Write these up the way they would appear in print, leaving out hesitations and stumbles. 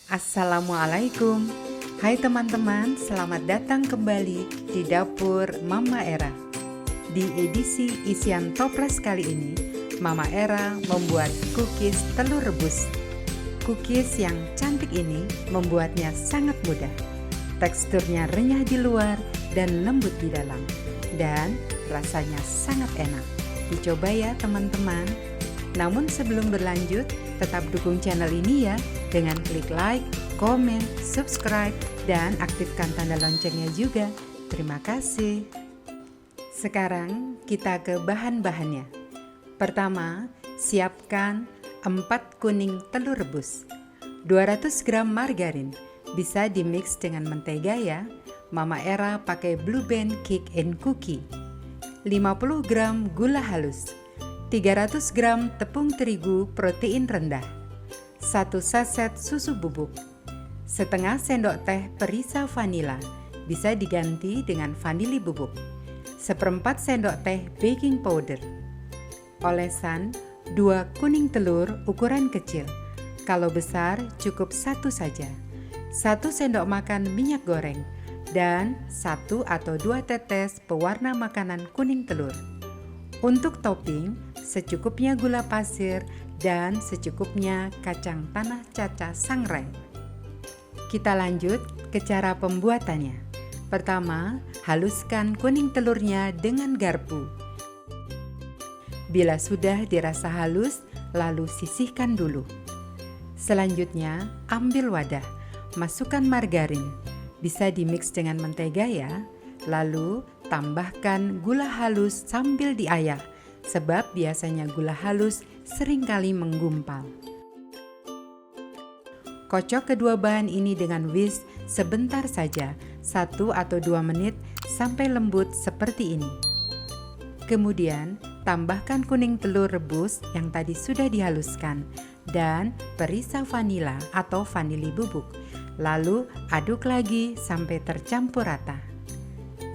Assalamualaikum. Hai teman-teman, selamat datang kembali di Dapur Mama Era. Di edisi isian toples kali ini, Mama Era membuat cookies telur rebus. Cookies yang cantik ini membuatnya sangat mudah. Teksturnya renyah di luar dan lembut di dalam. Dan rasanya sangat enak. Dicoba ya teman-teman. Namun sebelum berlanjut, tetap dukung channel ini ya dengan klik like, komen, subscribe, dan aktifkan tanda loncengnya juga. Terima kasih. Sekarang kita ke bahan-bahannya. Pertama, siapkan 4 kuning telur rebus, 200 gram margarin, bisa dimix dengan mentega ya. Mama Era pakai Blue Band Cake and Cookie. 50 gram gula halus, 300 gram tepung terigu protein rendah, 1 saset susu bubuk, setengah sendok teh perisa vanila, bisa diganti dengan vanili bubuk, 1/4 sendok teh baking powder, olesan 2 kuning telur ukuran kecil, kalau besar cukup 1 saja, 1 sendok makan minyak goreng, dan 1 atau 2 tetes pewarna makanan kuning telur. Untuk topping, secukupnya gula pasir dan secukupnya kacang tanah caca sangrai. Kita lanjut ke cara pembuatannya. Pertama, haluskan kuning telurnya dengan garpu. Bila sudah dirasa halus, lalu sisihkan dulu. Selanjutnya, ambil wadah, masukkan margarin. Bisa dimix dengan mentega ya. Lalu, tambahkan gula halus sambil diayak, sebab biasanya gula halus seringkali menggumpal. Kocok kedua bahan ini dengan whisk sebentar saja, 1 atau 2 menit sampai lembut seperti ini. Kemudian, tambahkan kuning telur rebus yang tadi sudah dihaluskan dan perisa vanila atau vanili bubuk. Lalu, aduk lagi sampai tercampur rata.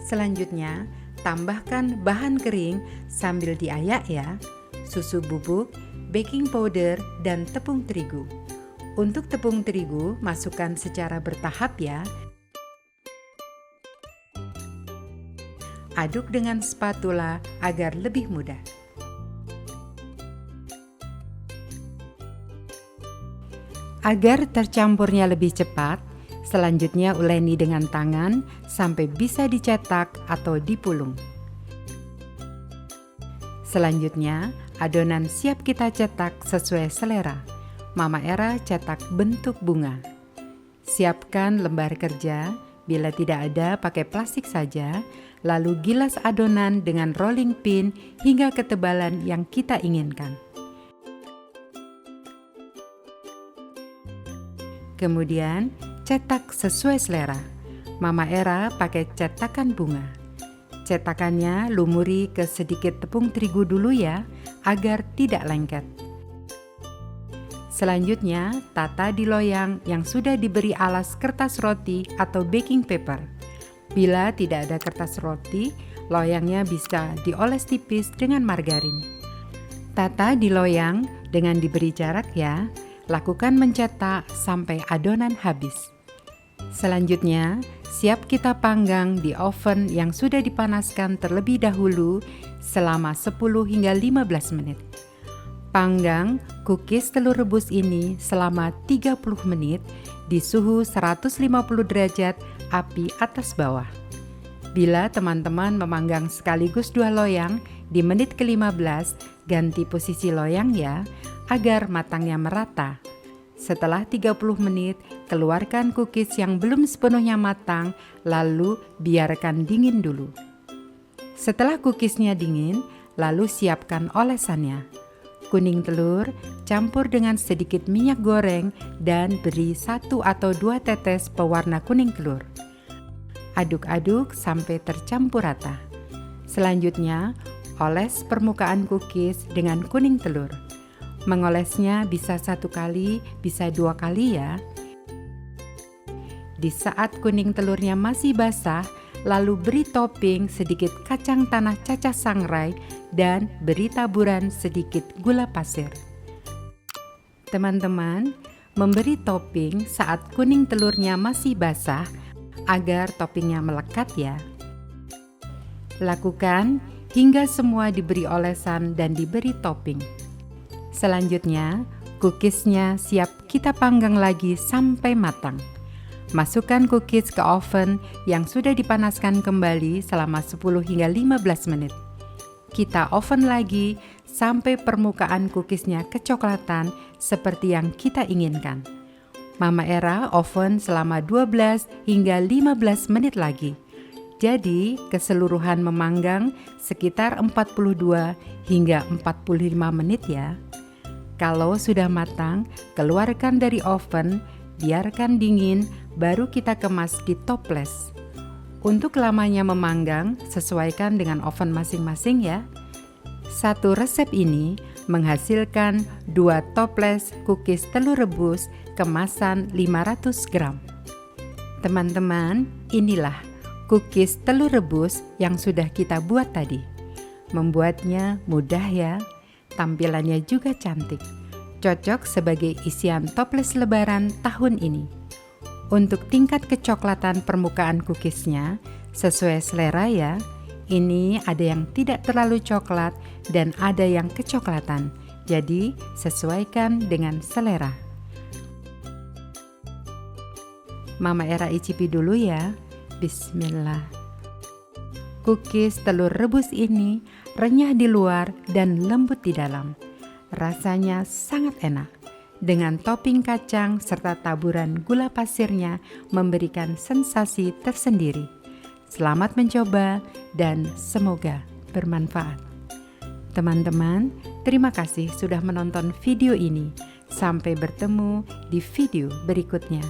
Selanjutnya, tambahkan bahan kering sambil diayak ya, susu bubuk, baking powder, dan tepung terigu. Untuk tepung terigu, masukkan secara bertahap ya. Aduk dengan spatula agar lebih mudah. Agar tercampurnya lebih cepat, selanjutnya uleni dengan tangan sampai bisa dicetak atau dipulung. Selanjutnya, adonan siap kita cetak sesuai selera. Mama Era cetak bentuk bunga. Siapkan lembar kerja, bila tidak ada pakai plastik saja, lalu gilas adonan dengan rolling pin hingga ketebalan yang kita inginkan. Kemudian, cetak sesuai selera. Mama Era pakai cetakan bunga. Cetakannya lumuri ke sedikit tepung terigu dulu ya, agar tidak lengket. Selanjutnya, tata di loyang yang sudah diberi alas kertas roti atau baking paper. Bila tidak ada kertas roti, loyangnya bisa dioles tipis dengan margarin. Tata di loyang dengan diberi jarak ya. Lakukan mencetak sampai adonan habis. Selanjutnya, siap kita panggang di oven yang sudah dipanaskan terlebih dahulu selama 10 hingga 15 menit. Panggang cookies telur rebus ini selama 30 menit di suhu 150 derajat api atas bawah. Bila teman-teman memanggang sekaligus 2 loyang, di menit ke-15 ganti posisi loyang ya, agar matangnya merata. Setelah 30 menit, keluarkan cookies yang belum sepenuhnya matang, lalu biarkan dingin dulu. Setelah cookiesnya dingin, lalu siapkan olesannya. Kuning telur, campur dengan sedikit minyak goreng dan beri 1 atau 2 tetes pewarna kuning telur. Aduk-aduk sampai tercampur rata. Selanjutnya, oles permukaan cookies dengan kuning telur. Mengolesnya bisa 1 kali, bisa 2 kali ya. Di saat kuning telurnya masih basah, lalu beri topping sedikit kacang tanah caca sangrai dan beri taburan sedikit gula pasir. Teman-teman, memberi topping saat kuning telurnya masih basah agar toppingnya melekat ya. Lakukan hingga semua diberi olesan dan diberi topping. Selanjutnya, cookiesnya siap kita panggang lagi sampai matang. Masukkan cookies ke oven yang sudah dipanaskan kembali selama 10 hingga 15 menit. Kita oven lagi sampai permukaan cookiesnya kecoklatan seperti yang kita inginkan. Mama Era oven selama 12 hingga 15 menit lagi. Jadi keseluruhan memanggang sekitar 42 hingga 45 menit ya. Kalau sudah matang, keluarkan dari oven, biarkan dingin, baru kita kemas di toples. Untuk lamanya memanggang, sesuaikan dengan oven masing-masing ya. Satu resep ini menghasilkan 2 toples cookies telur rebus kemasan 500 gram. Teman-teman, inilah cookies telur rebus yang sudah kita buat tadi. Membuatnya mudah ya, tampilannya juga cantik. Cocok sebagai isian toples lebaran tahun ini. Untuk tingkat kecoklatan permukaan cookiesnya sesuai selera ya. Ini ada yang tidak terlalu coklat dan ada yang kecoklatan. Jadi sesuaikan dengan selera. Mama Era icipi dulu ya. Bismillah. Cookies telur rebus ini renyah di luar dan lembut di dalam. Rasanya sangat enak. Dengan topping kacang serta taburan gula pasirnya memberikan sensasi tersendiri. Selamat mencoba dan semoga bermanfaat. Teman-teman, terima kasih sudah menonton video ini. Sampai bertemu di video berikutnya.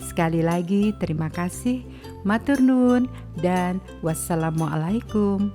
Sekali lagi terima kasih, matur nuwun dan wassalamualaikum.